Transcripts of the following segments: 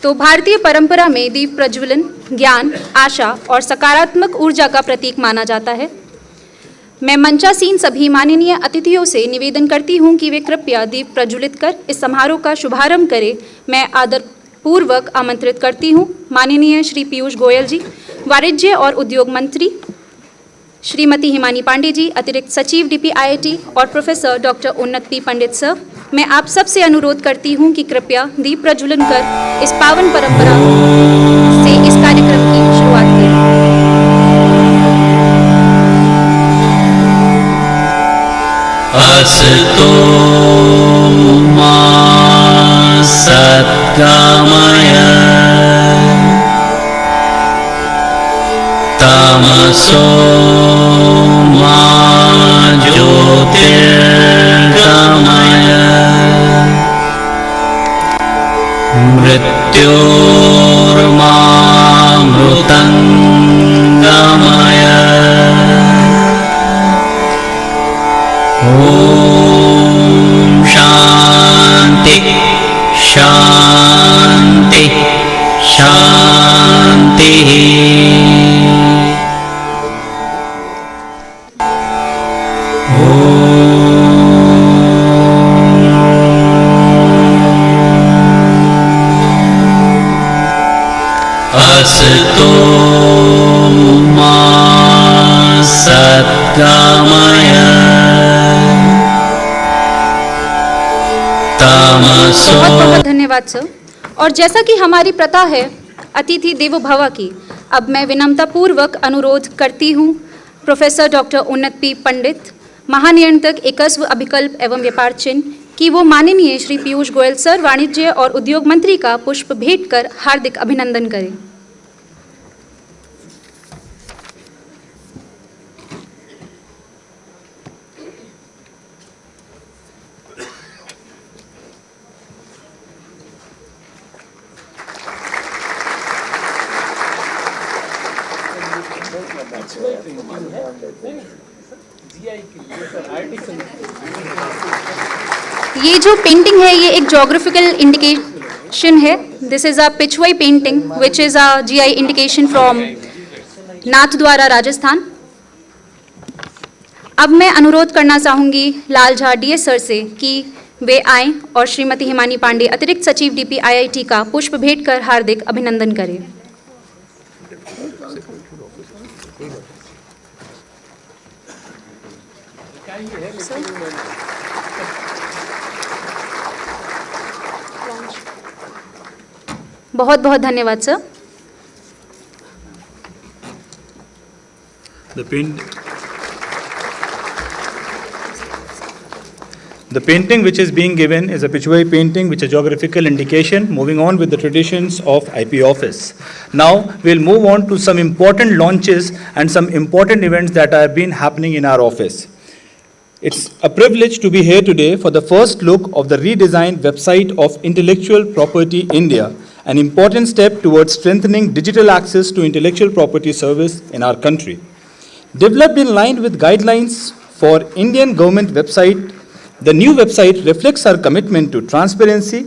तो भारतीय परंपरा में दीप प्रज्वलन ज्ञान, आशा और सकारात्मक ऊर्जा का प्रतीक माना जाता है। मैं मंचासीन सभी माननीय अतिथियों से निवेदन करती हूं कि वे कृपया दीप प्रज्वलित कर इस समारोह का शुभारंभ करें। मैं आदरपूर्वक आमंत्रित करती हूं माननीय श्री पीयूष गोयल जी, वाणिज्य और उद्योग मंत्री, श्रीमती हिमानी पांडे जी, अतिरिक्त सचिव DPIIT और प्रोफेसर डॉक्टर उन्नत पी पंडित सर। मैं आप सबसे अनुरोध करती हूं कि कृपया दीप प्रज्वलन कर इस पावन परंपरा से इस कार्यक्रम की शुरुआत करें। असतो मा सद्गमय तमसो मा ज्योतिर्गमय मृत्योर्मा मृतंगमय ओम शांति शांति शांति। असतो मा सद्गमय तमसो। बहुत बहुत धन्यवाद सर। और जैसा कि हमारी प्रथा है अतिथि देवो भव की, अब मैं विनम्रतापूर्वक अनुरोध करती हूँ प्रोफेसर डॉक्टर उन्नत पी पंडित, महानियंत्रक एकस्व अभिकल्प एवं व्यापार चिन्ह, कि वो माननीय श्री पीयूष गोयल सर, वाणिज्य और उद्योग मंत्री का पुष्प भेंट कर हार्दिक अभिनंदन करें। ये जो पेंटिंग है ये एक जोग्राफिकल इंडिकेशन है। This is a Pichwai painting which is a GI indication from Nathdwara, Rajasthan. अब मैं अनुरोध करना चाहूँगी लाल झा DS सर से कि वे आएं और श्रीमती हिमानी पांडे, अतिरिक्त सचिव DPIIT का पुष्प भेंट कर हार्दिक अभिनंदन करें। बहुत बहुत धन्यवाद sir. The painting which is being given is a Pichwai painting, which is a geographical indication, moving on with the traditions of IP office. Now, we'll move on to some important launches and some important events that have been happening in our office. It's a privilege to be here today for the first look of the redesigned website of Intellectual Property India, an important step towards strengthening digital access to intellectual property service in our country. Developed in line with guidelines for Indian government website, the new website reflects our commitment to transparency,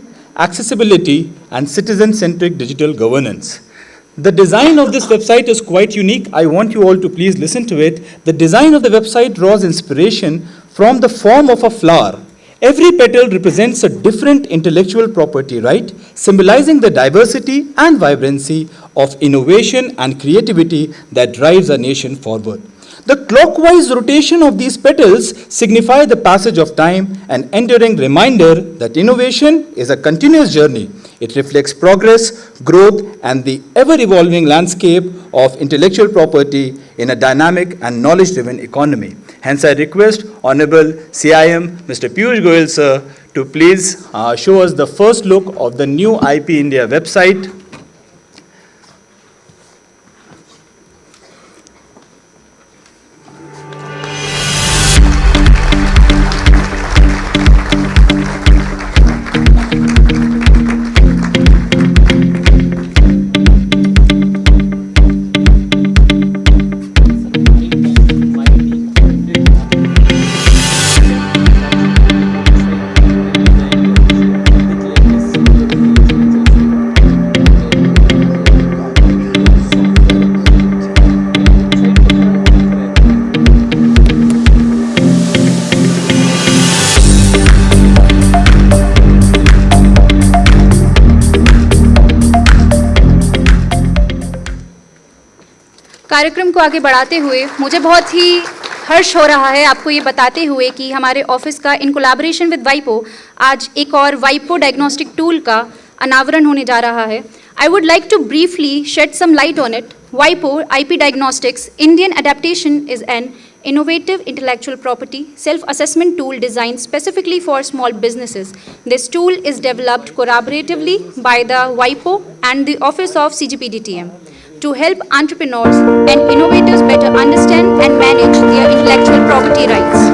accessibility, and citizen-centric digital governance. The design of this website is quite unique. I want you all to please listen to it. The design of the website draws inspiration from the form of a flower. Every petal represents a different intellectual property right, symbolizing the diversity and vibrancy of innovation and creativity that drives a nation forward. The clockwise rotation of these petals signify the passage of time, an enduring reminder that innovation is a continuous journey. It reflects progress, growth, and the ever-evolving landscape of intellectual property in a dynamic and knowledge-driven economy. Hence, I request Honorable CIM, Mr. Piyush Goyal, sir, to please show us the first look of the new IP India website. कार्यक्रम को आगे बढ़ाते हुए मुझे बहुत ही हर्ष हो रहा है आपको ये बताते हुए कि हमारे ऑफिस का इन कोलैबोरेशन विद वाइपो आज एक और वाइपो डायग्नोस्टिक टूल का अनावरण होने जा रहा है. I would like to briefly shed some light on it. WIPO IP Diagnostics Indian adaptation is an innovative intellectual property self-assessment tool designed specifically for small businesses. This tool is developed collaboratively by the WIPO and the Office of CGPDTM to help entrepreneurs and innovators better understand and manage their intellectual property rights.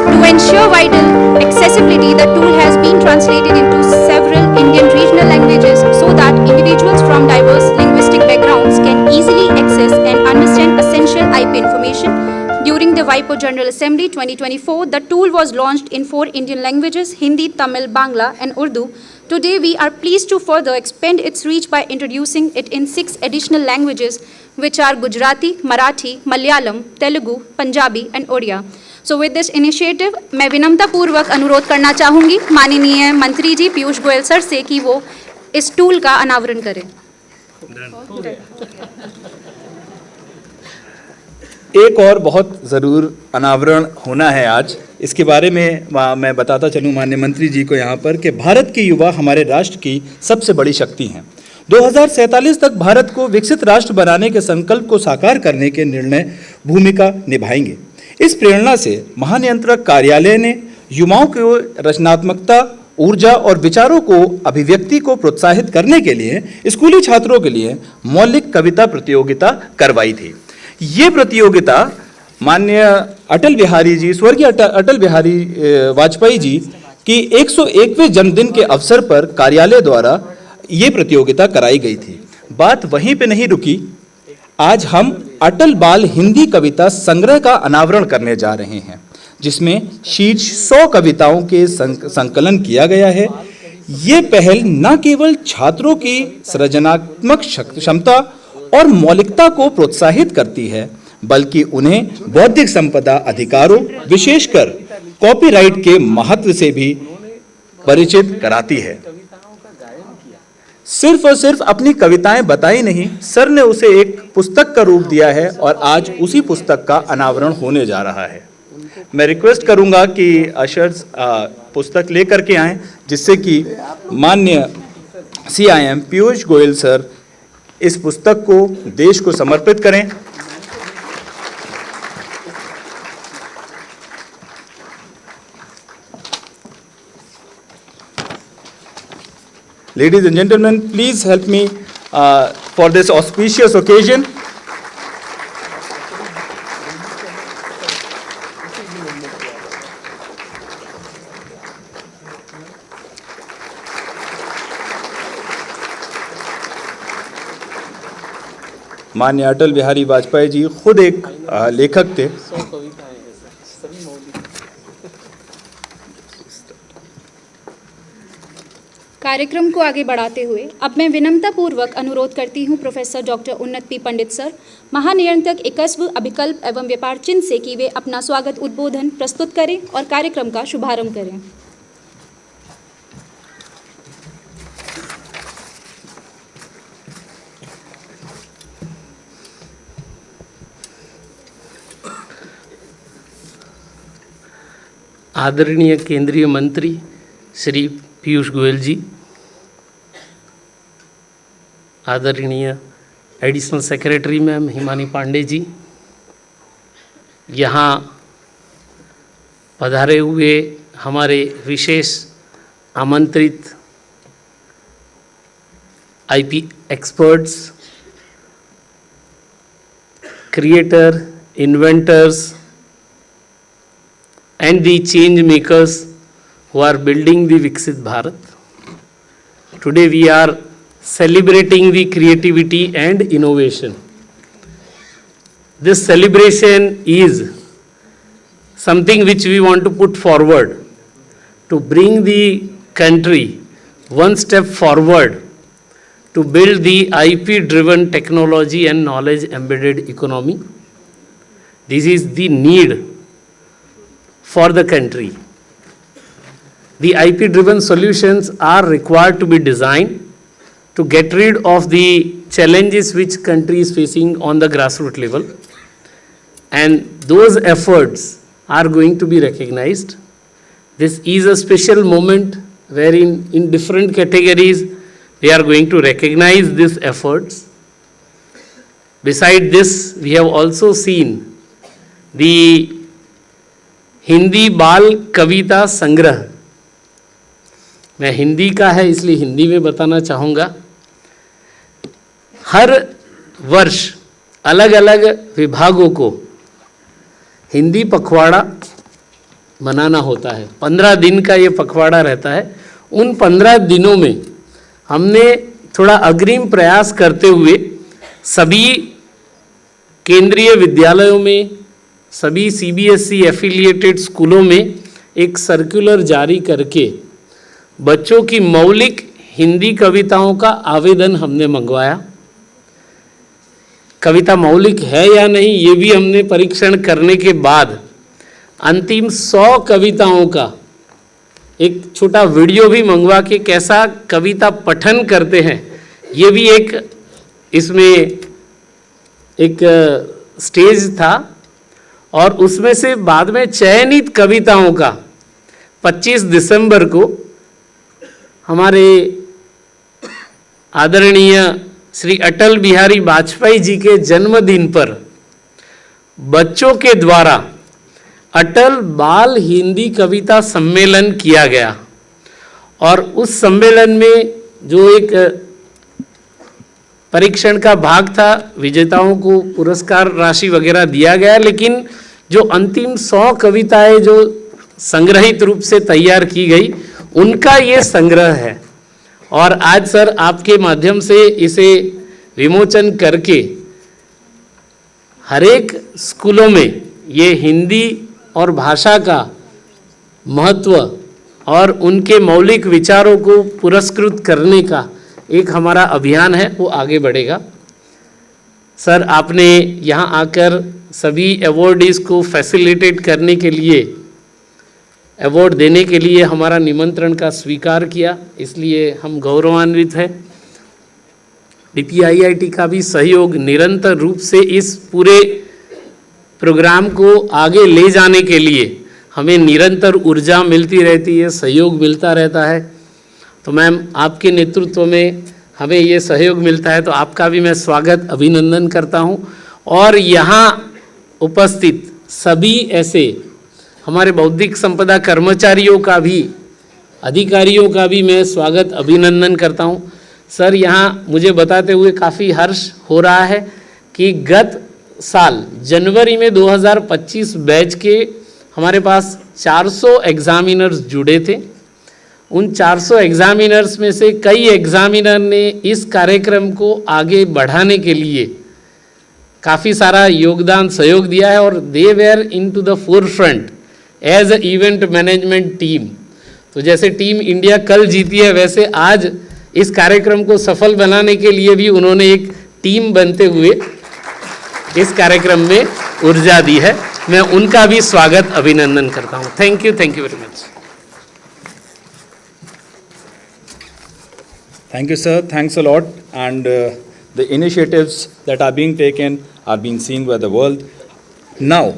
To ensure vital accessibility, the tool has been translated into several Indian regional languages so that individuals from diverse linguistic backgrounds can easily access and understand essential IP information. During the WIPO General Assembly 2024, the tool was launched in 4 Indian languages: Hindi, Tamil, Bangla, and Urdu. Today, we are pleased to further expand its reach by introducing it in 6 additional languages, which are Gujarati, Marathi, Malayalam, Telugu, Punjabi, and Odia. So with this initiative, मैं विनम्रता पूर्वक अनुरोध करना चाहूँगी माननीय मंत्री जी Piyush Goyal sir से कि वो इस टूल का अनावरण करें. एक और बहुत ज़रूर अनावरण होना है आज. इसके बारे में मैं बताता चलूँ माननीय मंत्री जी को यहाँ पर कि भारत के युवा हमारे राष्ट्र की सबसे बड़ी शक्ति हैं. 2047 तक भारत को विकसित राष्ट्र बनाने के संकल्प को साकार करने के निर्णय भूमिका निभाएंगे. इस प्रेरणा से महानियंत्रक कार्यालय ने युवाओं को रचनात्मकता, ऊर्जा और विचारों को अभिव्यक्ति को प्रोत्साहित करने के लिए स्कूली छात्रों के लिए मौलिक कविता प्रतियोगिता करवाई थी. ये प्रतियोगिता माननीय अटल बिहारी जी, स्वर्गीय अटल बिहारी वाजपेयी जी की 101वें जन्मदिन के अवसर पर कार्यालय द्वारा ये प्रतियोगिता कराई गई थी. बात वहीं पे नहीं रुकी. आज हम अटल बाल हिंदी कविता संग्रह का अनावरण करने जा रहे हैं, जिसमें शीर्ष 100 कविताओं के संकलन किया गया है. ये पहल न केवल छात्रों की सृजनात्मक क्षमता और मौलिकता को प्रोत्साहित करती है, बल्कि उन्हें बौद्धिक संपदा अधिकारों, विशेषकर कॉपीराइट के महत्व से भी परिचित कराती है. सिर्फ और सिर्फ अपनी कविताएं बताई नहीं, सर ने उसे एक पुस्तक का रूप दिया है और आज उसी पुस्तक का अनावरण होने जा रहा है. मैं रिक्वेस्ट करूंगा कि अशर्स पुस्तक लेकर के आएं, जिससे कि माननीय CIM पीयूष गोयल सर इस पुस्तक को देश को समर्पित करें. Ladies and gentlemen, please help me for this auspicious occasion. माननीय अटल बिहारी वाजपेयी जी खुद एक लेखक थे. कार्यक्रम को आगे बढ़ाते हुए अब मैं विनम्रतापूर्वक अनुरोध करती हूं प्रोफेसर डॉक्टर उन्नत पी पंडित सर, महानियंत्रक एकस्व अभिकल्प एवं व्यापार चिन्ह से कि वे अपना स्वागत उद्बोधन प्रस्तुत करें और कार्यक्रम का शुभारंभ करें. आदरणीय केंद्रीय मंत्री श्री पीयूष गोयल जी, आदरणीय additional secretary ma'am Himani Pandey ji, यहाँ पधारे हुए हमारे विशेष आमंत्रित IP experts, creator, inventors and the change makers who are building the Viksit Bharat. Today we are celebrating the creativity and innovation. This celebration is something which we want to put forward to bring the country one step forward to build the IP driven technology and knowledge embedded economy. This is the need for the country. The IP driven solutions are required to be designed to get rid of the challenges which country is facing on the grassroots level, and those efforts are going to be recognized. This is a special moment wherein in different categories we are going to recognize these efforts. Beside this, we have also seen the Hindi बाल कविता संग्रह. मैं हिंदी का है इसलिए हिंदी में बताना चाहूँगा. हर वर्ष अलग अलग विभागों को हिंदी पखवाड़ा मनाना होता है. 15 दिन का ये पखवाड़ा रहता है. उन 15 दिनों में हमने थोड़ा अग्रिम प्रयास करते हुए सभी केंद्रीय विद्यालयों में, सभी सीबीएसई एफिलिएटेड स्कूलों में एक सर्कुलर जारी करके बच्चों की मौलिक हिंदी कविताओं का आवेदन हमने मंगवाया. कविता मौलिक है या नहीं ये भी हमने परीक्षण करने के बाद अंतिम 100 कविताओं का एक छोटा वीडियो भी मंगवा के कैसा कविता पठन करते हैं ये भी एक इसमें एक स्टेज था. और उसमें से बाद में चयनित कविताओं का 25 दिसंबर को हमारे आदरणीय श्री अटल बिहारी वाजपेयी जी के जन्मदिन पर बच्चों के द्वारा अटल बाल हिंदी कविता सम्मेलन किया गया. और उस सम्मेलन में जो एक परीक्षण का भाग था, विजेताओं को पुरस्कार राशि वगैरह दिया गया, लेकिन जो अंतिम 100 कविताएं जो संग्रहित रूप से तैयार की गई उनका ये संग्रह है. और आज सर आपके माध्यम से इसे विमोचन करके हरेक स्कूलों में ये हिंदी और भाषा का महत्व और उनके मौलिक विचारों को पुरस्कृत करने का एक हमारा अभियान है, वो आगे बढ़ेगा. सर आपने यहाँ आकर सभी अवॉर्डीज़ को फैसिलिटेट करने के लिए, अवार्ड देने के लिए हमारा निमंत्रण का स्वीकार किया, इसलिए हम गौरवान्वित हैं. DPIIT का भी सहयोग निरंतर रूप से इस पूरे प्रोग्राम को आगे ले जाने के लिए हमें निरंतर ऊर्जा मिलती रहती है, सहयोग मिलता रहता है. तो मैम आपके नेतृत्व में हमें ये सहयोग मिलता है, तो आपका भी मैं स्वागत अभिनंदन करता हूँ. और यहाँ उपस्थित सभी ऐसे हमारे बौद्धिक संपदा कर्मचारियों का भी, अधिकारियों का भी मैं स्वागत अभिनंदन करता हूँ. सर यहाँ मुझे बताते हुए काफ़ी हर्ष हो रहा है कि गत साल जनवरी में 2025 बैच के हमारे पास 400 एग्जामिनर्स जुड़े थे. उन 400 एग्जामिनर्स में से कई एग्जामिनर ने इस कार्यक्रम को आगे बढ़ाने के लिए काफ़ी सारा योगदान सहयोग दिया है और they were into the forefront as a event management team. तो जैसे टीम इंडिया कल जीती है वैसे आज इस कार्यक्रम को सफल बनाने के लिए भी उन्होंने एक टीम बनते हुए इस कार्यक्रम में ऊर्जा दी है. मैं उनका भी स्वागत अभिनंदन करता हूँ. Thank you very much. Thank you, sir. Thanks a lot. And the initiatives that are being taken are being seen by the world. Now,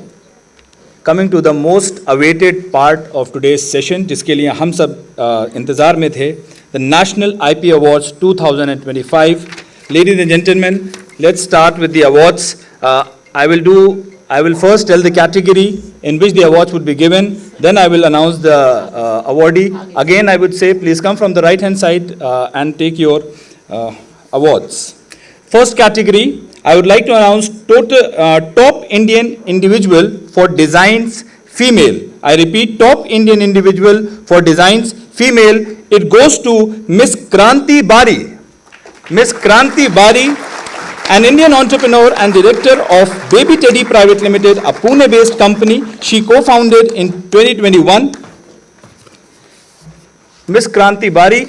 coming to the most awaited part of today's session, जिसके लिए हम सब इंतजार में थे, the National IP Awards 2025. Ladies and gentlemen, let's start with the awards. I will first tell the category in which the awards would be given. Then I will announce the awardee. Again, I would say, please come from the right-hand side and take your awards. First category, I would like to announce top Indian individual for designs female. I repeat, top Indian individual for designs female. It goes to Miss Kranti Bari. Miss Kranti Bari, an Indian entrepreneur and director of Baby Teddy Private Limited, a Pune-based company she co-founded in 2021. Miss Kranti Bari.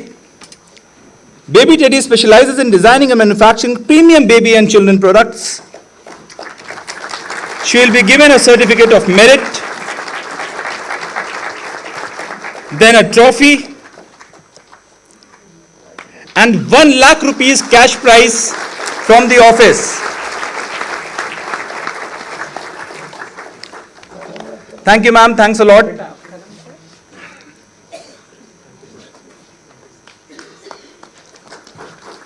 Baby Teddy specializes in designing and manufacturing premium baby and children products. She will be given a certificate of merit, then a trophy, and 1 lakh rupees cash prize from the office. Thank you, ma'am. Thanks a lot.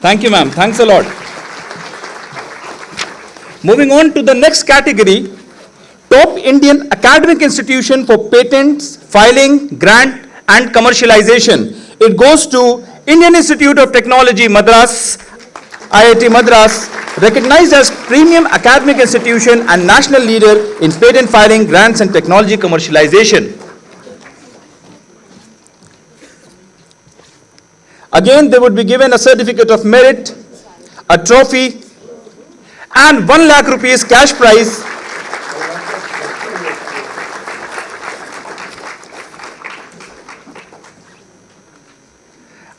Thank you, ma'am. Thanks a lot. Moving on to the next category, top Indian academic institution for patents, filing, grant, and commercialization. It goes to Indian Institute of Technology, Madras, IIT Madras, recognized as premium academic institution and national leader in patent filing, grants, and technology commercialization. Again, they would be given a certificate of merit, a trophy, and 1 lakh rupees cash prize.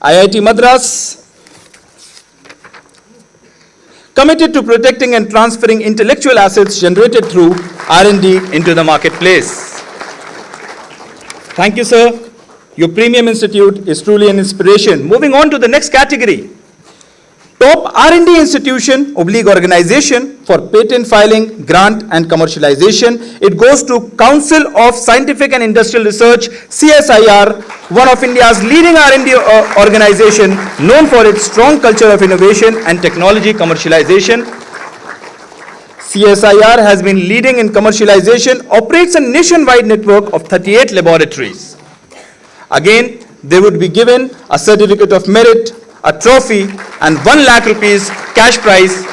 IIT Madras committed to protecting and transferring intellectual assets generated through R&D into the marketplace. Thank you, sir. Your premium institute is truly an inspiration. Moving on to the next category. Top R&D institution / organization for patent filing, grant, and commercialization. It goes to Council of Scientific and Industrial Research, CSIR, one of India's leading R&D organization, known for its strong culture of innovation and technology commercialization. CSIR has been leading in commercialization, operates a nationwide network of 38 laboratories. Again, they would be given a certificate of merit, a trophy, and 1 lakh rupees cash prize.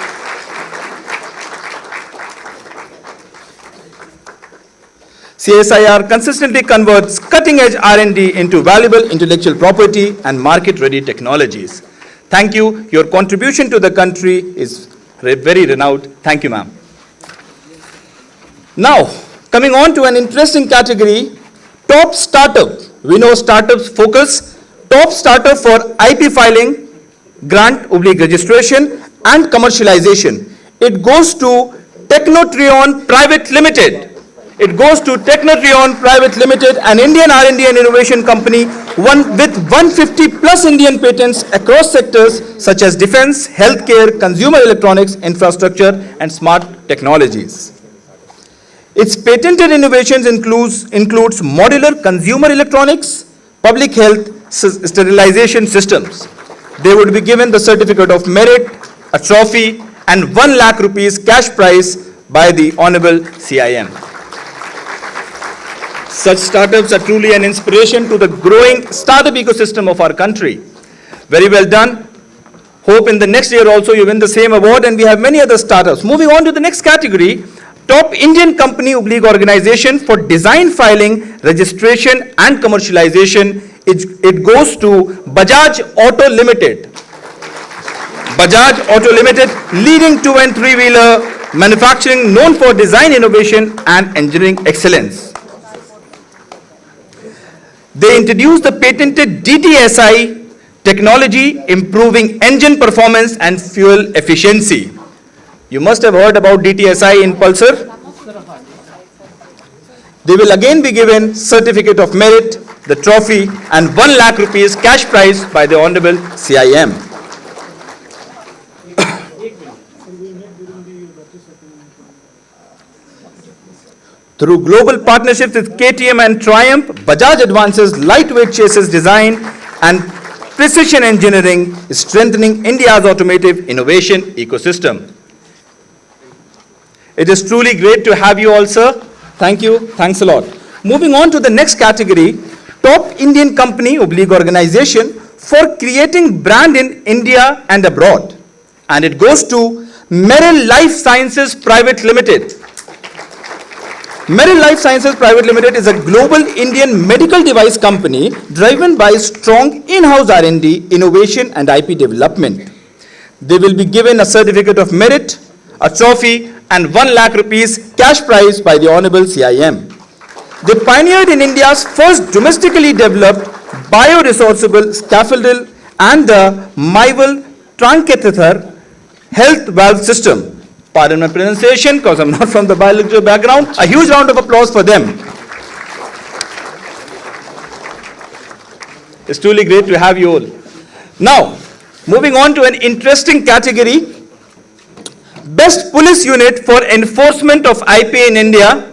CSIR consistently converts cutting-edge R&D into valuable intellectual property and market-ready technologies. Thank you. Your contribution to the country is very renowned. Thank you, ma'am. Now, coming on to an interesting category, top startup. We know startups focus. Top startup for IP filing, grant / registration, and commercialization. It goes to Technotrion Private Limited. It goes to Technotrion Private Limited, an Indian R&D and innovation company with 150 plus Indian patents across sectors such as defense, healthcare, consumer electronics, infrastructure, and smart technologies. Its patented innovations includes modular consumer electronics, public health, sterilization systems. They would be given the certificate of merit, a trophy, and 1 lakh rupees cash prize by the Honorable CIM. Such startups are truly an inspiration to the growing startup ecosystem of our country. Very well done. Hope in the next year also you win the same award, and we have many other startups. Moving on to the next category, top Indian company / organization for design filing, registration, and commercialization. It goes to Bajaj Auto Limited. Bajaj Auto Limited, leading 2- and 3-wheeler manufacturing, known for design innovation and engineering excellence. They introduced the patented DTSI technology, improving engine performance and fuel efficiency. You must have heard about DTSI in Pulsar. They will again be given certificate of merit, the trophy, and 1 lakh rupees cash prize by the Honorable CIM. Through global partnerships with KTM and Triumph, Bajaj advances lightweight chassis design and precision engineering, strengthening India's automotive innovation ecosystem. It is truly great to have you all, sir. Thank you. Thanks a lot. Moving on to the next category, top Indian company / organization for creating brand in India and abroad. And it goes to Merrill Life Sciences Private Limited. Merrill Life Sciences Private Limited is a global Indian medical device company driven by strong in-house R&D, innovation, and IP development. They will be given a certificate of merit, a trophy, and 1 lakh rupees cash prize by the Honorable CIM. They pioneered in India's first domestically developed bioresourceable scaffoldal and the Mival truncatheter health valve system. Pardon my pronunciation because I'm not from the biological background. A huge round of applause for them. It's truly great to have you all. Now, moving on to an interesting category, Best Police Unit for Enforcement of IP in India.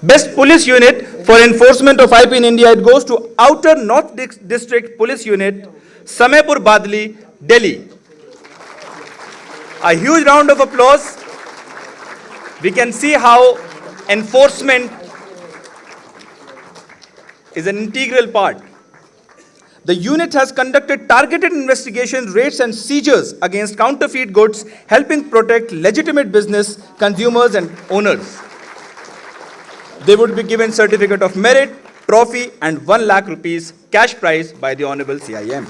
Best Police Unit for Enforcement of IP in India, it goes to Outer North District Police Unit, Samaypur Badli, Delhi. A huge round of applause. We can see how enforcement is an integral part. The unit has conducted targeted investigation, raids and seizures against counterfeit goods, helping protect legitimate business, consumers and owners. They would be given certificate of merit, trophy and 1 lakh rupees cash prize by the Honorable CIM.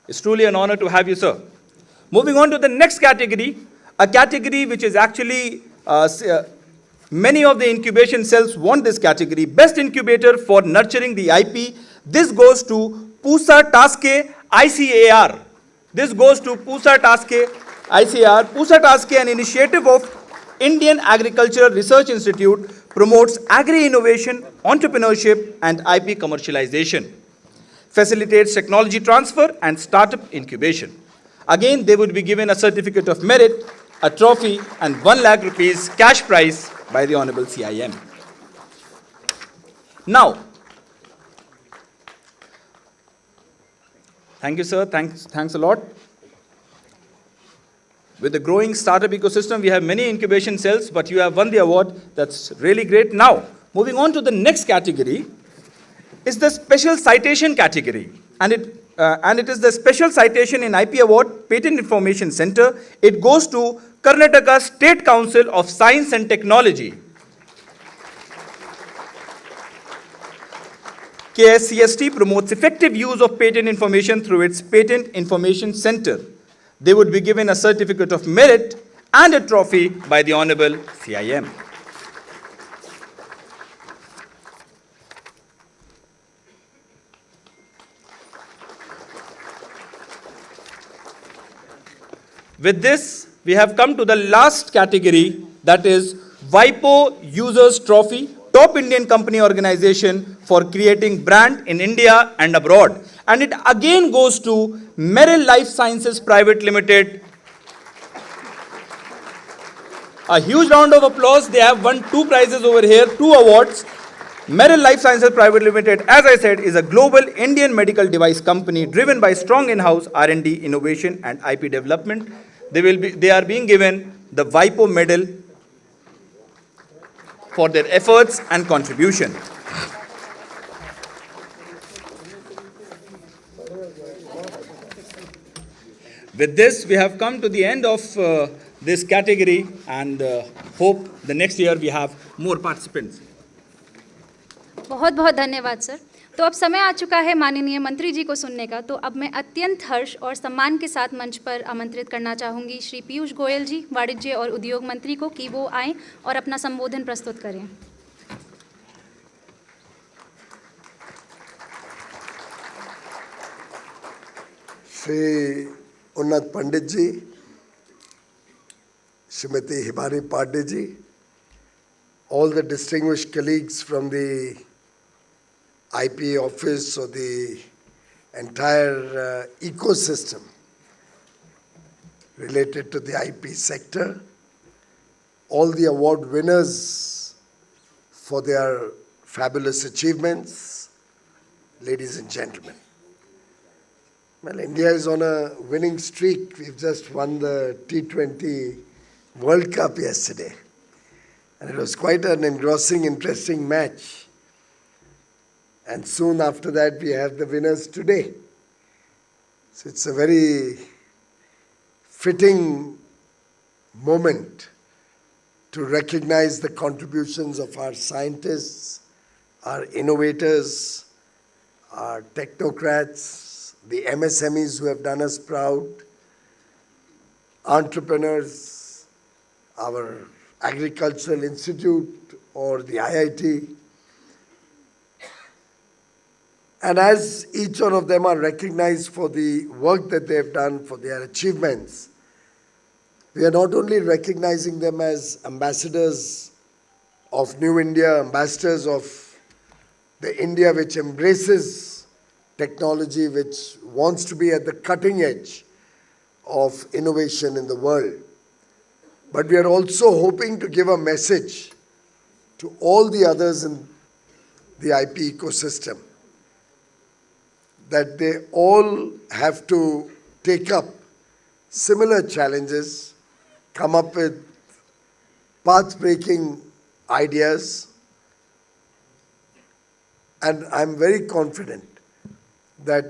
It's truly an honor to have you, sir. Moving on to the next category, a category which is actually, many of the incubation cells want this category. Best incubator for nurturing the IP. This goes to Pusa Taske ICAR. This goes to Pusa Taske ICAR. Pusa Taske, an initiative of Indian Agricultural Research Institute, promotes agri-innovation, entrepreneurship and IP commercialization. Facilitates technology transfer and startup incubation. Again, they would be given a certificate of merit, a trophy and 1 lakh rupees cash prize by the Honorable CIM. Now, thank you, sir. Thanks a lot. With the growing startup ecosystem, we have many incubation cells, but you have won the award. That's really great. Now, moving on to the next category is the special citation category. And it is the special citation in IP Award, Patent Information Center. It goes to Karnataka State Council of Science and Technology. KSCST promotes effective use of patent information through its Patent Information Center. They would be given a certificate of merit and a trophy by the Honorable CIM. With this, we have come to the last category, that is WIPO Users Trophy, Top Indian Company Organization for creating brand in India and abroad. And it again goes to Merrill Life Sciences Private Limited. A huge round of applause. They have won 2 prizes over here, 2 awards. Merrill Life Sciences Private Limited, as I said, is a global Indian medical device company driven by strong in-house R&D, innovation and IP development. They are being given the WIPO medal for their efforts and contribution. With this, we have come to the end of this category and hope the next year we have more participants. बहुत बहुत धन्यवाद sir. तो अब समय आ चुका है माननीय मंत्री जी को सुनने का। तो अब मैं अत्यंत हर्ष और सम्मान के साथ मंच पर आमंत्रित करना चाहूँगी श्री पीयूष गोयल जी, वाणिज्य और उद्योग मंत्री को, कि वो आएँ और अपना संबोधन प्रस्तुत करें। श्री उन्नत पंडित जी, श्रीमती हिमानी पांडे जी, all the distinguished colleagues from the IP office or the entire ecosystem related to the IP sector, all the award winners for their fabulous achievements, ladies and gentlemen. Well, India is on a winning streak. We've just won the T20 World Cup yesterday. And it was quite an engrossing, interesting match. And soon after that, we have the winners today. So it's a very fitting moment to recognize the contributions of our scientists, our innovators, our technocrats, the MSMEs who have done us proud, entrepreneurs, our Agricultural Institute or the IIT. And as each one of them are recognized for the work that they have done, for their achievements, we are not only recognizing them as ambassadors of New India, ambassadors of the India which embraces technology which wants to be at the cutting edge of innovation in the world. But we are also hoping to give a message to all the others in the IP ecosystem that they all have to take up similar challenges, come up with path-breaking ideas, and I'm very confident that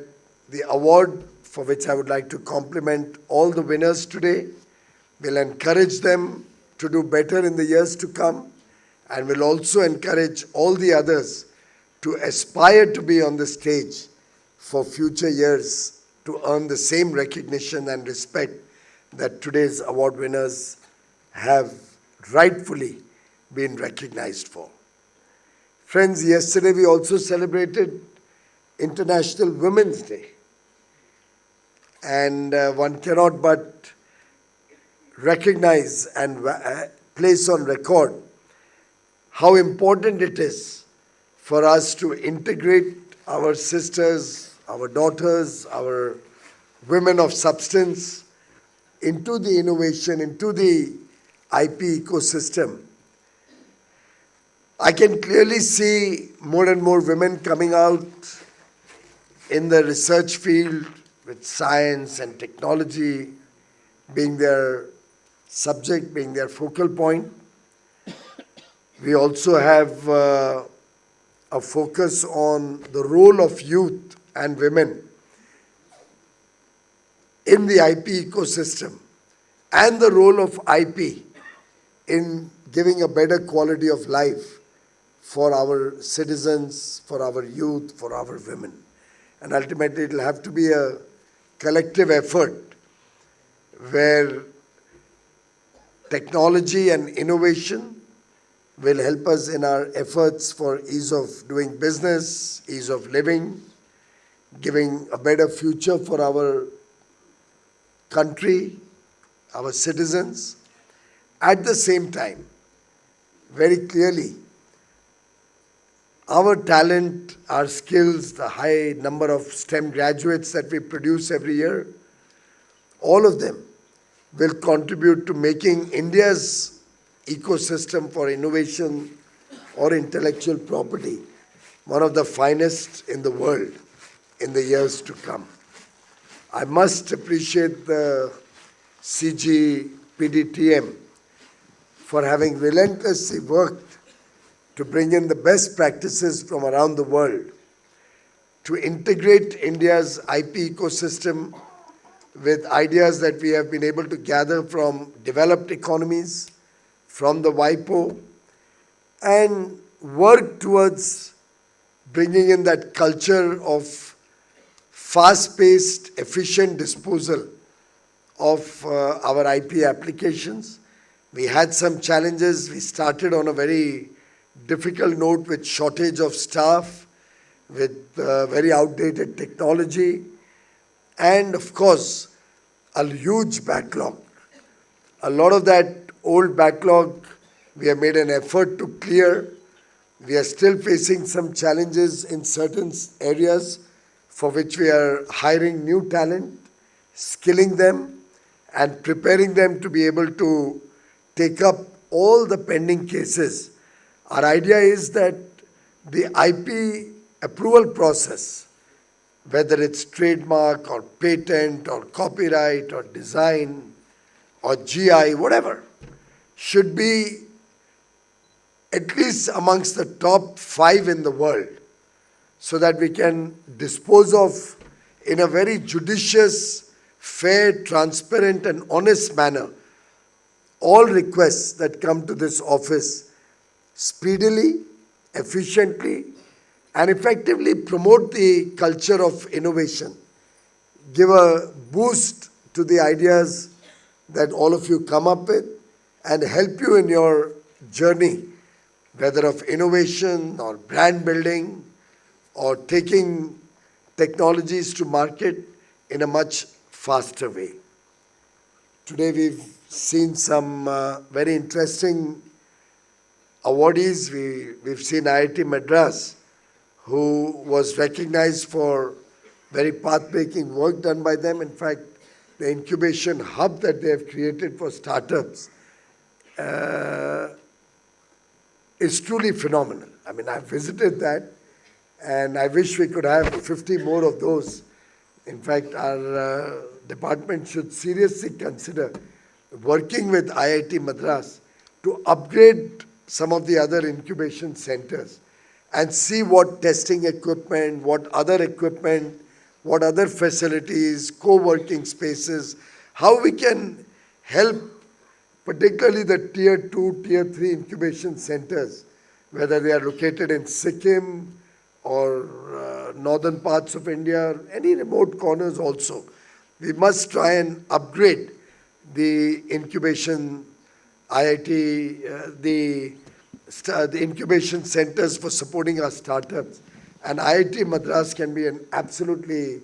the award for which I would like to compliment all the winners today will encourage them to do better in the years to come, and will also encourage all the others to aspire to be on the stage for future years to earn the same recognition and respect that today's award winners have rightfully been recognized for. Friends, yesterday we also celebrated International Women's Day. And one cannot but recognize and place on record how important it is for us to integrate our sisters, our daughters, our women of substance into the innovation, into the IP ecosystem. I can clearly see more and more women coming out in the research field with science and technology being their subject, being their focal point. We also have a focus on the role of youth and women in the IP ecosystem and the role of IP in giving a better quality of life for our citizens, for our youth, for our women. And ultimately it will have to be a collective effort where technology and innovation will help us in our efforts for ease of doing business, ease of living, giving a better future for our country, our citizens. At the same time, very clearly, our talent, our skills, the high number of STEM graduates that we produce every year, all of them will contribute to making India's ecosystem for innovation or intellectual property one of the finest in the world in the years to come. I must appreciate the CGPDTM for having relentlessly worked to bring in the best practices from around the world to integrate India's IP ecosystem with ideas that we have been able to gather from developed economies, from the WIPO, and work towards bringing in that culture of fast-paced, efficient disposal of our IP applications. We had some challenges. We started on a very difficult note with shortage of staff, with very outdated technology, and of course, a huge backlog. A lot of that old backlog we have made an effort to clear. We are still facing some challenges in certain areas for which we are hiring new talent, skilling them, and preparing them to be able to take up all the pending cases. Our idea is that the IP approval process, whether it's trademark or patent or copyright or design or GI, whatever, should be at least amongst the top 5 in the world, so that we can dispose of in a very judicious, fair, transparent and honest manner all requests that come to this office speedily, efficiently, and effectively promote the culture of innovation. Give a boost to the ideas that all of you come up with and help you in your journey, whether of innovation or brand building or taking technologies to market in a much faster way. Today we've seen some very interesting awardees. We've seen IIT Madras, who was recognized for very path-breaking work done by them. In fact, the incubation hub that they have created for startups is truly phenomenal. I mean, I've visited that, and I wish we could have 50 more of those. In fact, our department should seriously consider working with IIT Madras to upgrade some of the other incubation centers and see what testing equipment, what other equipment, what other facilities, co-working spaces, how we can help particularly the tier 2, tier 3 incubation centers, whether they are located in Sikkim or northern parts of India, any remote corners also. We must try and upgrade the incubation IIT, the incubation centers for supporting our startups. And IIT Madras can be an absolutely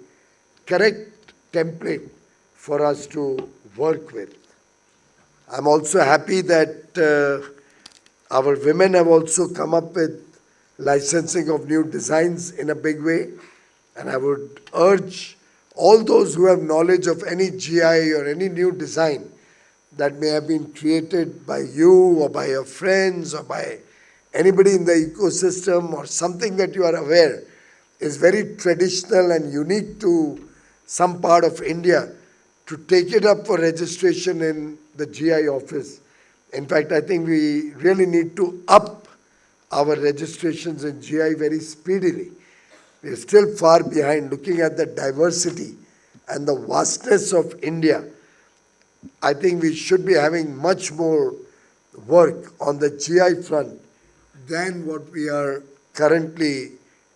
correct template for us to work with. I'm also happy that our women have also come up with licensing of new designs in a big way. And I would urge all those who have knowledge of any GI or any new design that may have been created by you or by your friends or by anybody in the ecosystem or something that you are aware is very traditional and unique to some part of India, to take it up for registration in the GI office. In fact, I think we really need to up our registrations in GI very speedily. We are still far behind looking at the diversity and the vastness of India. I think we should be having much more work on the GI front than what we are currently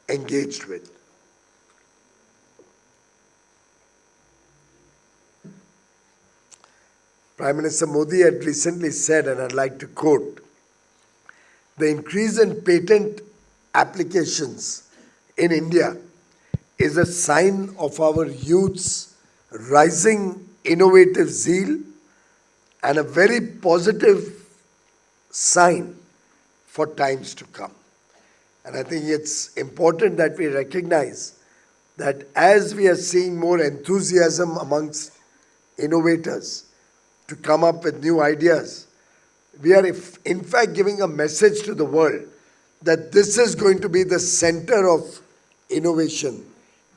engaged with. Prime Minister Modi had recently said, and I'd like to quote, "The increase in patent applications in India is a sign of our youth's rising innovative zeal and a very positive sign for times to come." And I think it's important that we recognize that as we are seeing more enthusiasm amongst innovators to come up with new ideas, we are in fact giving a message to the world that this is going to be the center of innovation.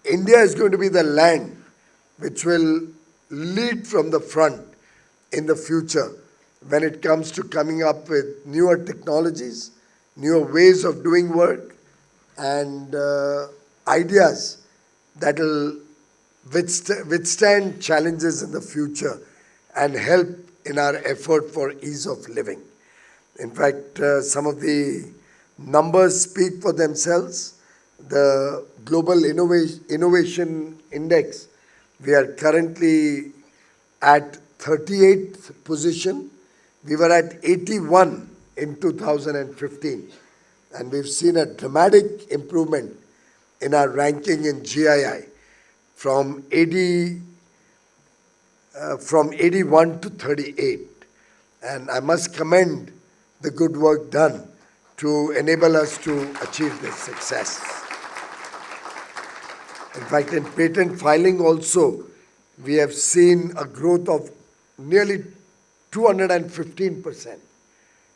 India is going to be the land which will lead from the front in the future when it comes to coming up with newer technologies, newer ways of doing work, and ideas that will withstand challenges in the future and help in our effort for ease of living. In fact, some of the numbers speak for themselves. The Global Innovation Index, we are currently at 38th position. We were at 81 in 2015. And we've seen a dramatic improvement in our ranking in GII from 81 to 38. And I must commend the good work done to enable us to achieve this success. In fact, in patent filing also, we have seen a growth of nearly 215%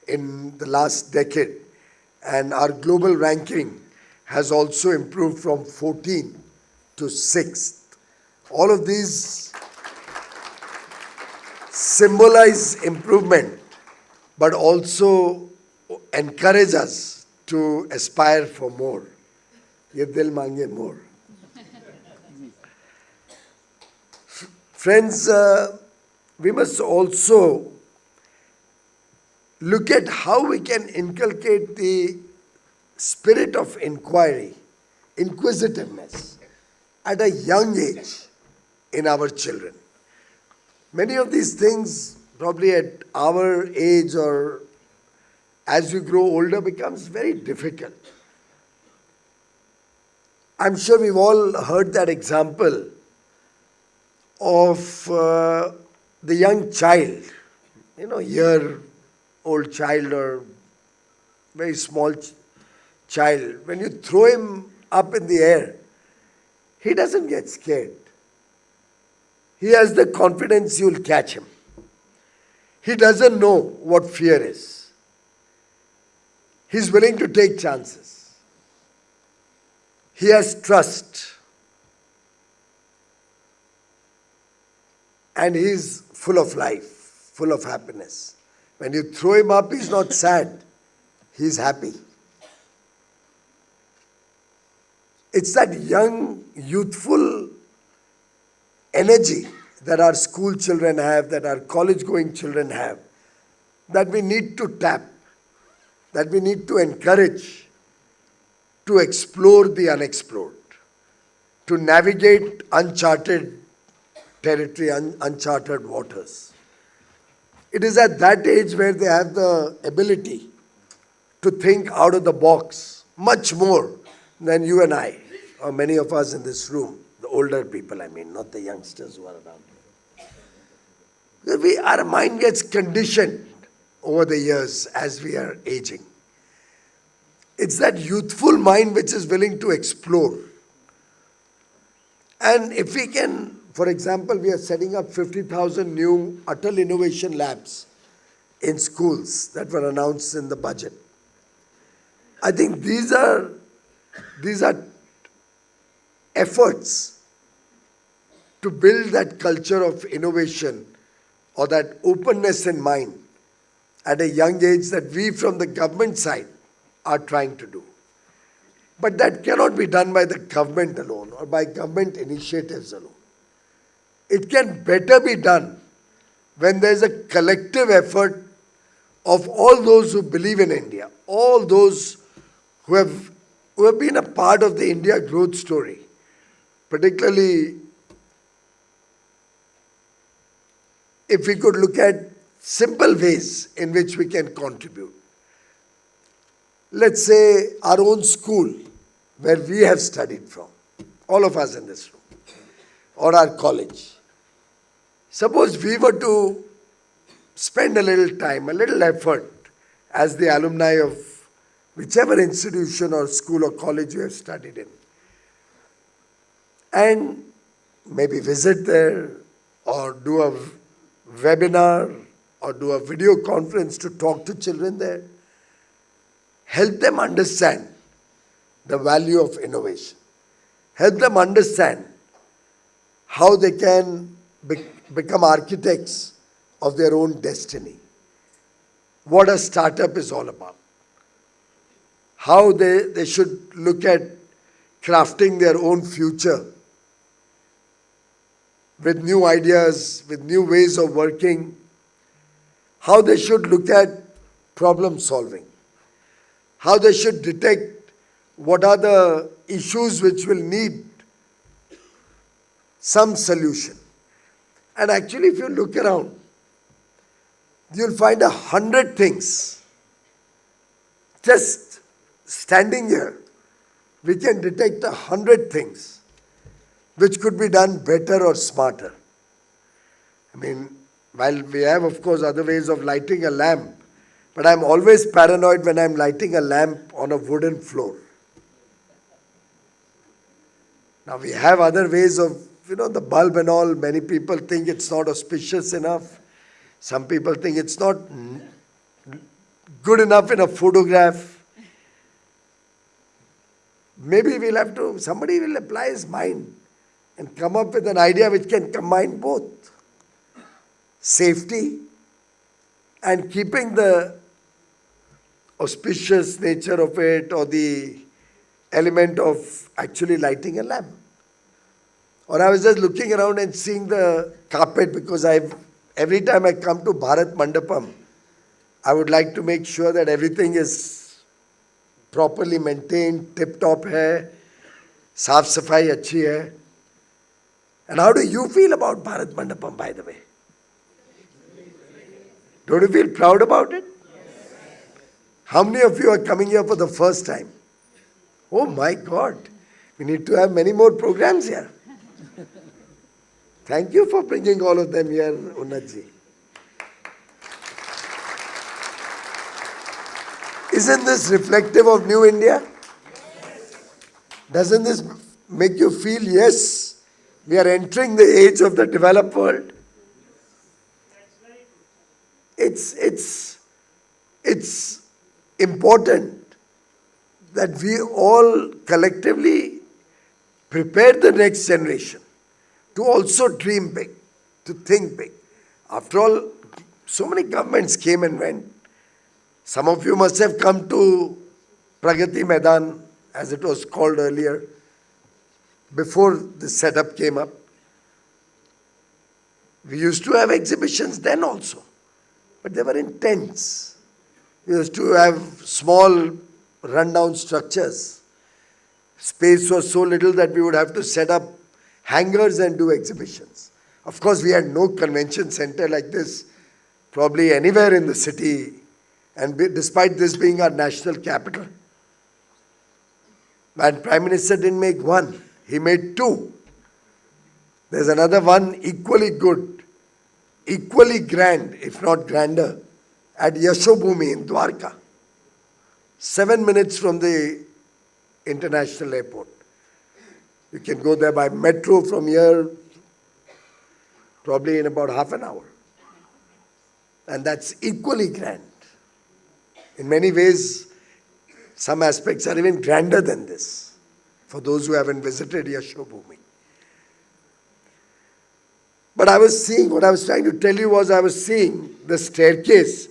in the last decade. And our global ranking has also improved from 14th to 6th. All of these symbolize improvement, but also encourage us to aspire for more. Ye dil mange more. Friends, we must also look at how we can inculcate the spirit of inquiry, inquisitiveness, at a young age in our children. Many of these things, probably at our age or as we grow older, becomes very difficult. I'm sure we've all heard that example of the young child, year-old child or very small child. When you throw him up in the air, he doesn't get scared. He has the confidence you'll catch him. He doesn't know what fear is. He's willing to take chances. He has trust. And he's full of life, full of happiness. When you throw him up, he's not sad. He's happy. It's that young, youthful energy that our school children have, that our college-going children have, that we need to tap, that we need to encourage to explore the unexplored, to navigate uncharted territory, uncharted waters. It is at that age where they have the ability to think out of the box much more than you and I, or many of us in this room, the older people, I mean, not the youngsters who are around. Our mind gets conditioned over the years as we are aging. It's that youthful mind which is willing to explore. And if we can, for example, we are setting up 50,000 new Atal Innovation Labs in schools that were announced in the budget. I think these are efforts to build that culture of innovation or that openness in mind at a young age that we from the government side are trying to do. But that cannot be done by the government alone or by government initiatives alone. It can better be done when there is a collective effort of all those who believe in India, all those who have been a part of the India growth story, particularly if we could look at simple ways in which we can contribute. Let's say our own school, where we have studied from, all of us in this room, or our college. Suppose we were to spend a little time, a little effort as the alumni of whichever institution or school or college you have studied in, and maybe visit there or do a webinar or do a video conference to talk to children there. Help them understand the value of innovation. Help them understand how they can become architects of their own destiny. What a startup is all about. How they should look at crafting their own future with new ideas, with new ways of working. How they should look at problem solving. How they should detect what are the issues which will need some solution. And actually, if you look around, you'll find 100 things. Just standing here, we can detect 100 things which could be done better or smarter. I mean, while we have, of course, other ways of lighting a lamp, but I'm always paranoid when I'm lighting a lamp on a wooden floor. Now, we have other ways of, the bulb and all. Many people think it's not auspicious enough. Some people think it's not good enough in a photograph. Maybe somebody will apply his mind and come up with an idea which can combine both safety and keeping the auspicious nature of it or the element of actually lighting a lamp. Or I was just looking around and seeing the carpet because every time I come to Bharat Mandapam, I would like to make sure that everything is properly maintained, tip-top hai, saaf safai achhi hai. And how do you feel about Bharat Mandapam, by the way? Don't you feel proud about it? How many of you are coming here for the first time? Oh my God, we need to have many more programs here. Thank you for bringing all of them here, Unnatji. Isn't this reflective of New India? Doesn't this make you feel, yes, we are entering the age of the developed world. It's important that we all collectively prepare the next generation to also dream big, to think big. After all, so many governments came and went. Some of you must have come to Pragati Maidan, as it was called earlier, before the setup came up. We used to have exhibitions then also, but they were in tents. We used to have small rundown structures. Space was so little that we would have to set up hangars and do exhibitions. Of course, we had no convention center like this, probably anywhere in the city, and despite this being our national capital. And Prime Minister didn't make one, he made two. There's another one equally good, equally grand, if not grander, at Yashobhumi in Dwarka. 7 minutes from the international airport. You can go there by metro from here, probably in about half an hour. And that's equally grand. In many ways, some aspects are even grander than this, for those who haven't visited Yashobhumi. But I was seeing, what I was trying to tell you was, I was seeing the staircase,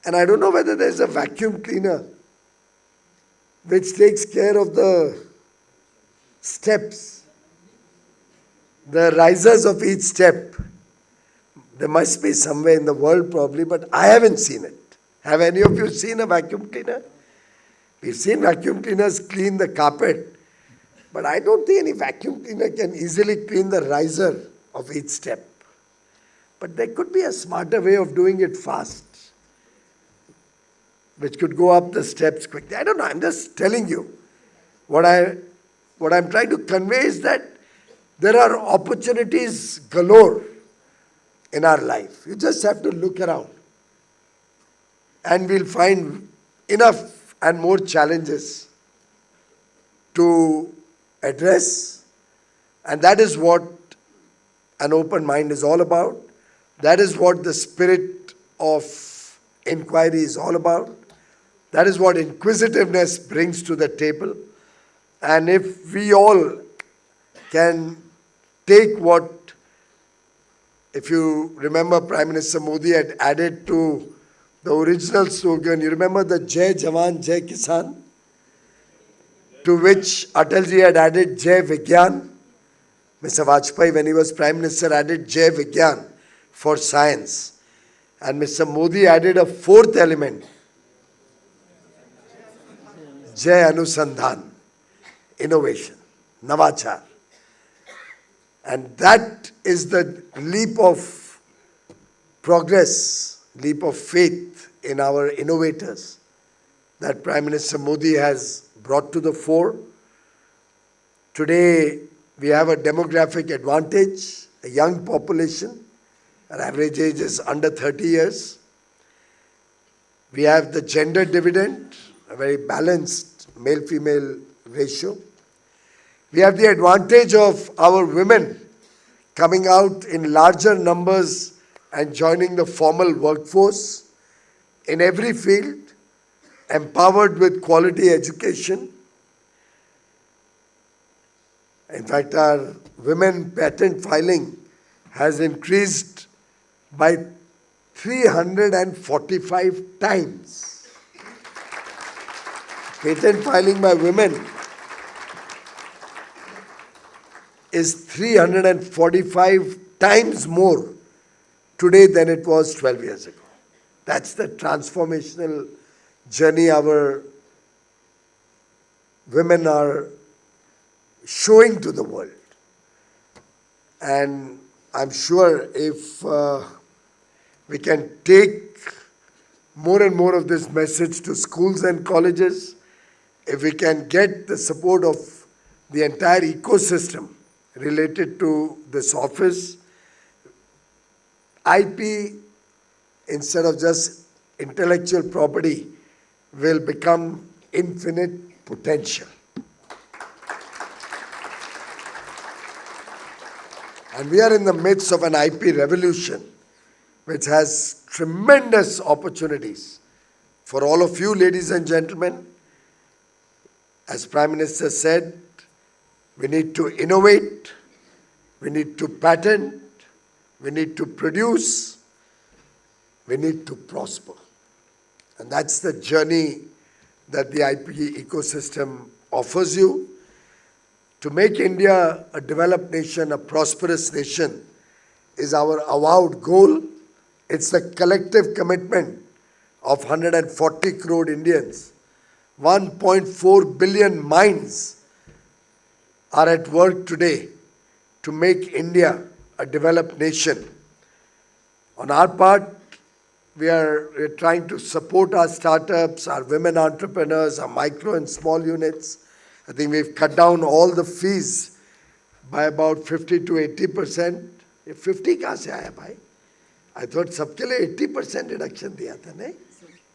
and I don't know whether there's a vacuum cleaner which takes care of the steps, the risers of each step. There must be somewhere in the world probably, but I haven't seen it. Have any of you seen a vacuum cleaner? We've seen vacuum cleaners clean the carpet, but I don't think any vacuum cleaner can easily clean the riser of each step. But there could be a smarter way of doing it fast, which could go up the steps quickly. I don't know, I'm just telling you. What I'm trying to convey is that there are opportunities galore in our life. You just have to look around, and we'll find enough and more challenges to address. And that is what an open mind is all about. That is what the spirit of inquiry is all about. That is what inquisitiveness brings to the table. And if we all can take what, if you remember, Prime Minister Modi had added to the original slogan, you remember the Jai Jawan, Jai Kisan? To which Atalji had added Jai Vigyan. Mr. Vajpayee, when he was Prime Minister, added Jai Vigyan for science. And Mr. Modi added a fourth element, Jai Anusandhan, innovation, Navachar. And that is the leap of progress, leap of faith in our innovators that Prime Minister Modi has brought to the fore. Today, we have a demographic advantage, a young population. Our average age is under 30 years. We have the gender dividend, a very balanced male-female ratio. We have the advantage of our women coming out in larger numbers and joining the formal workforce in every field, empowered with quality education. In fact, our women patent filing has increased by 345 times. Patent filing by women is 345 times more today than it was 12 years ago. That's the transformational journey our women are showing to the world. And I'm sure if we can take more and more of this message to schools and colleges, if we can get the support of the entire ecosystem related to this office, IP, instead of just intellectual property, will become infinite potential. And we are in the midst of an IP revolution which has tremendous opportunities for all of you, ladies and gentlemen. As Prime Minister said, we need to innovate, we need to patent, we need to produce, we need to prosper. And that's the journey that the IP ecosystem offers you. To make India a developed nation, a prosperous nation, is our avowed goal. It's the collective commitment of 140 crore Indians. 1.4 billion minds are at work today to make India a developed nation. On our part, we're trying to support our startups, our women entrepreneurs, our micro and small units. I think we've cut down all the fees by about 50 to 80%. ये 50 कहाँ से आया भाई? I thought सबके लिए 80% reduction दिया था नहीं?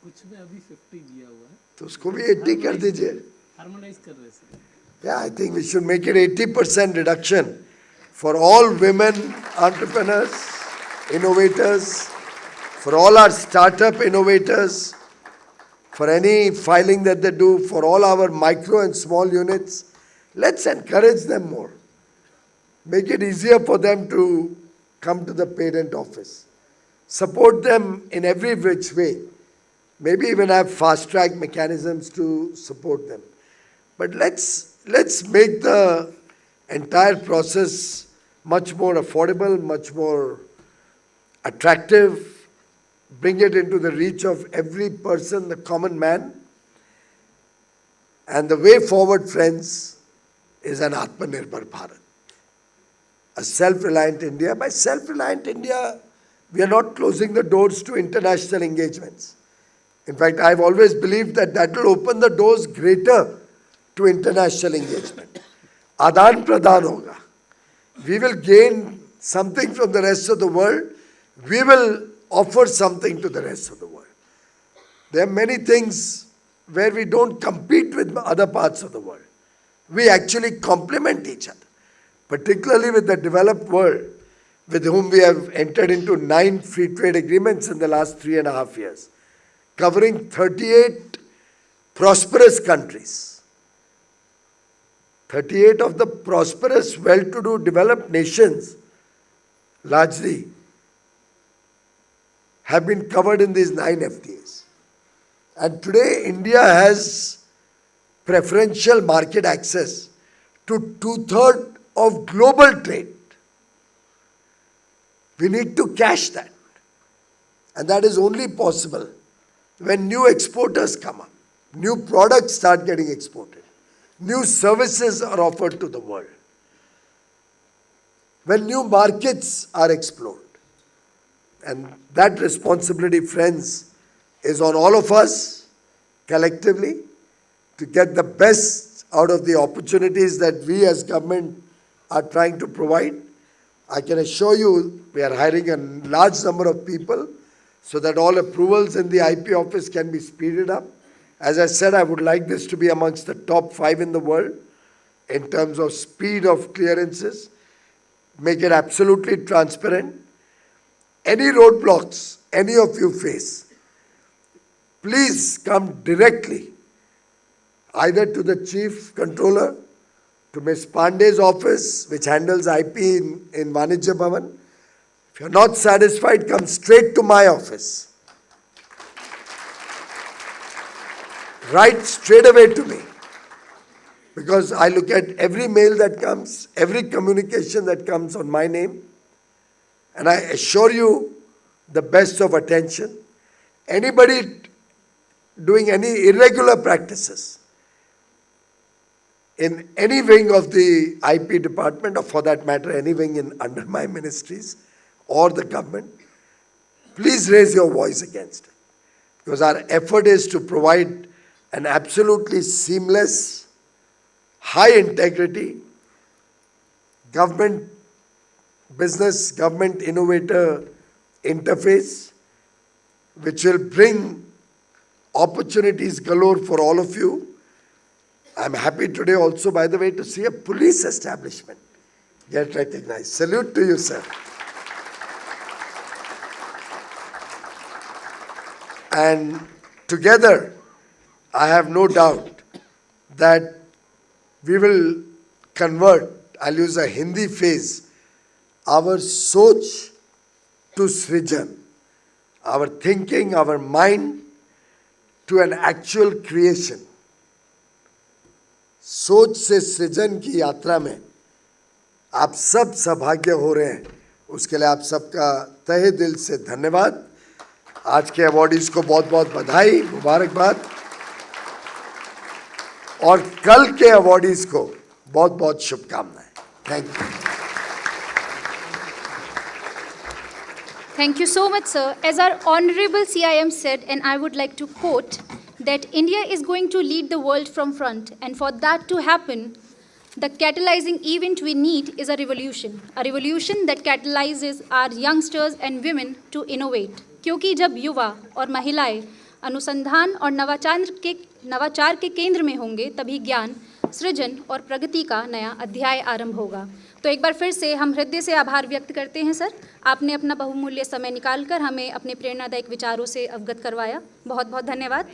कुछ में अभी 50 दिया हुआ है. तो उसको भी 80 कर दीजिए. हार्मोनाइज कर रहे हैं. Yeah, I think we should make it 80% reduction for all women entrepreneurs, innovators, for all our startup innovators, for any filing that they do, for all our micro and small units. Let's encourage them more. Make it easier for them to come to the patent office. Support them in every which way. Maybe even have fast-track mechanisms to support them. But let's make the entire process much more affordable, much more attractive. Bring it into the reach of every person, the common man. And the way forward, friends, is an Atmanirbhar Bharat. A self-reliant India. By self-reliant India, we are not closing the doors to international engagements. In fact, I've always believed that that will open the doors greater to international engagement. Adan Pradhan hoga. We will gain something from the rest of the world. We will offer something to the rest of the world. There are many things where we don't compete with other parts of the world. We actually complement each other, particularly with the developed world, with whom we have entered into 9 free trade agreements in the last 3.5 years, covering 38 prosperous countries. 38 of the prosperous, well-to-do, developed nations, largely, have been covered in these 9 FTAs. And today, India has preferential market access to 2/3 of global trade. We need to cash that. And that is only possible when new exporters come up, new products start getting exported, new services are offered to the world, when new markets are explored. And that responsibility, friends, is on all of us collectively to get the best out of the opportunities that we as government are trying to provide. I can assure you we are hiring a large number of people so that all approvals in the IP office can be speeded up. As I said, I would like this to be amongst the top 5 in the world in terms of speed of clearances. Make it absolutely transparent. Any roadblocks any of you face, please come directly either to the Chief Controller, to Ms. Pandey's office, which handles IP in Vanijya Bhavan. If you're not satisfied, come straight to my office. Write straight away to me. Because I look at every mail that comes, every communication that comes on my name, and I assure you the best of attention. Anybody doing any irregular practices in any wing of the IP department, or for that matter, any wing under my ministries or the government, please raise your voice against it. Because our effort is to provide an absolutely seamless, high integrity, government business, government innovator interface, which will bring opportunities galore for all of you. I'm happy today also, by the way, to see a police establishment get recognized. Salute to you, sir. And together, I have no doubt that we will convert, I'll use a Hindi phrase, our soch to srijan, our thinking, our mind to an actual creation. सोच से सृजन की यात्रा में आप सब सौभाग्य हो रहे हैं, उसके लिए आप सबका तहे दिल से धन्यवाद। आज के अवॉर्डीज को बहुत बहुत बधाई, मुबारकबाद, और कल के अवॉर्डीज को बहुत बहुत शुभकामनाएं। Thank you. Thank you so much, sir. As our Honorable CIM said, and I would like to quote, that India is going to lead the world from front, and for that to happen, the catalyzing event we need is a revolution that catalyzes our youngsters and women to innovate. क्योंकि जब युवा और महिलाएं अनुसंधान और नवाचार के केंद्र में होंगे, तभी ज्ञान, सृजन और प्रगति का नया अध्याय आरंभ होगा। तो एक बार फिर से हम हृदय से आभार व्यक्त करते हैं सर, आपने अपना बहुमूल्य समय निकालकर हमें अपने प्रेरणादायक विचारों से अवगत करवाया। बहुत बहुत धन्यवाद।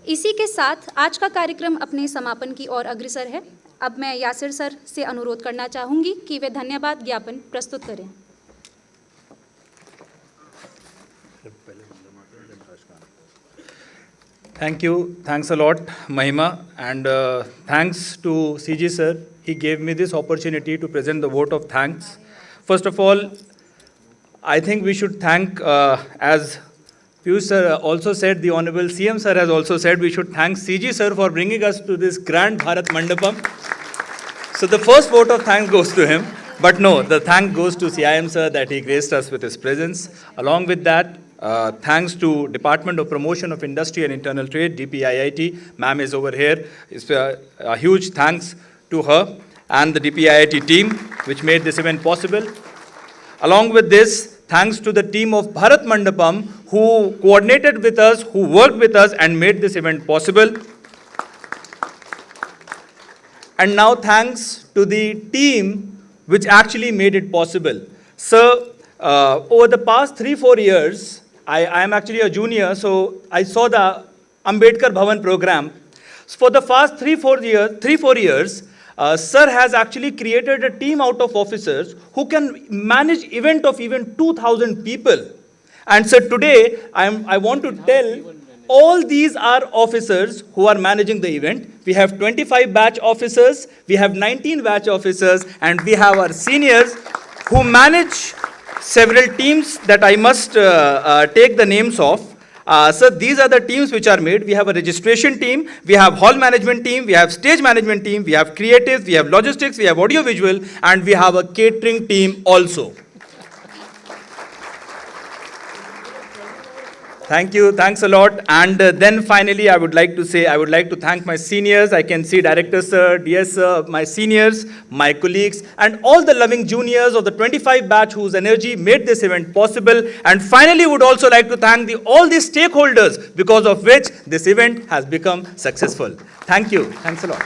इसी के साथ आज का कार्यक्रम अपने समापन की ओर अग्रसर है। अब मैं यासिर सर से अनुरोध करना चाहूँगी कि वे धन्यवाद ज्ञापन प्रस्तुत करें। Thank you. Thanks a lot, Mahima. And thanks to CG sir. He gave me this opportunity to present the vote of thanks. First of all, I think we should thank, as Piyush sir also said, the Honorable CM sir has also said, we should thank CG sir for bringing us to this grand Bharat Mandapam. So the first vote of thanks goes to him. But no, the thank goes to CIM sir that he graced us with his presence. Along with that, thanks to Department of Promotion of Industry and Internal Trade, DPIIT. Ma'am is over here. It's a huge thanks to her and the DPIIT team which made this event possible. Along with this, thanks to the team of Bharat Mandapam who coordinated with us, who worked with us and made this event possible. And now thanks to the team which actually made it possible. So, over the past 3-4 years, I am actually a junior, so I saw the Ambedkar Bhavan program. So for the past 3-4 years, sir has actually created a team out of officers who can manage event of even 2,000 people. And so today, I want to tell all these are officers who are managing the event. We have 25 batch officers, we have 19 batch officers, and we have our seniors who manage several teams that I must take the names of. So these are the teams which are made. We have a registration team, we have hall management team, we have stage management team, we have creative, we have logistics, we have audio visual, and we have a catering team also. Thank you, thanks a lot. And then finally, I would like to thank my seniors. I can see Director Sir, DS Sir, my seniors, my colleagues, and all the loving juniors of the 25 batch whose energy made this event possible. And finally, would also like to thank all the stakeholders because of which this event has become successful. Thank you, thanks a lot.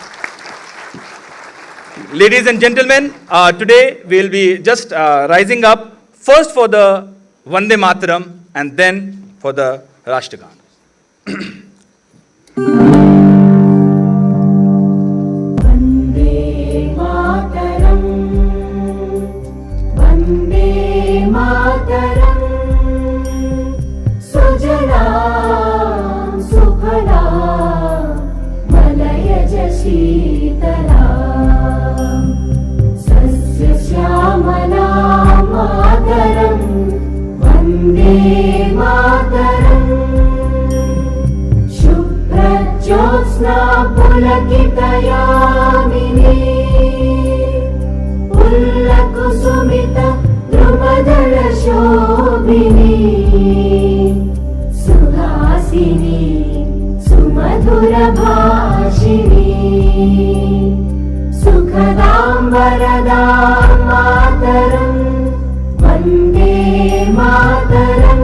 Ladies and gentlemen, today we'll be just rising up first for the Vande Mataram and then for the Rashtragan. Vande Mataram, Vande Mataram, Sujalam Sukhalam, Malayaj Sheetalam, Sasya Shyamalam Mataram, Vande Mataram, Shubhrajyotsna Pulakitayamini, Pullakusumita Drumadala Shobhini, Suhasini Sumadhura Bhashini, Sukhadam Varadam Mataram, Vande Mataram,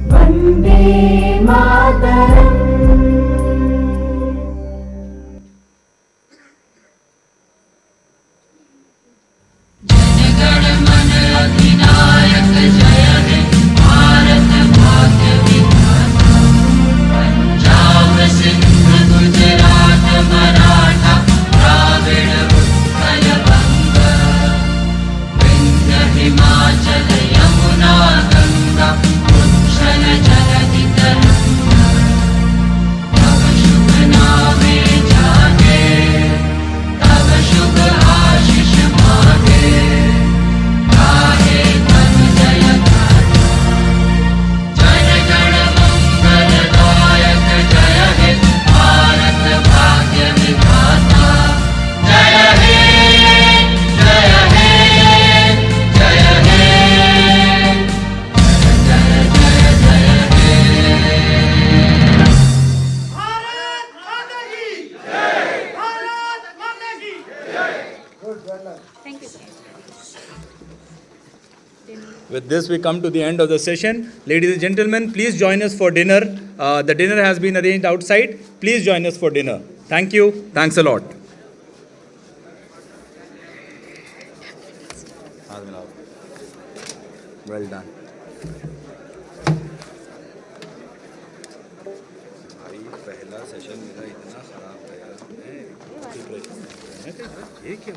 Vande Mataram. With this, we come to the end of the session. Ladies and gentlemen, please join us for dinner. The dinner has been arranged outside. Please join us for dinner. Thank you. Thanks a lot. Well done. भाई पहला session मेरा इतना खराब गया, ये क्या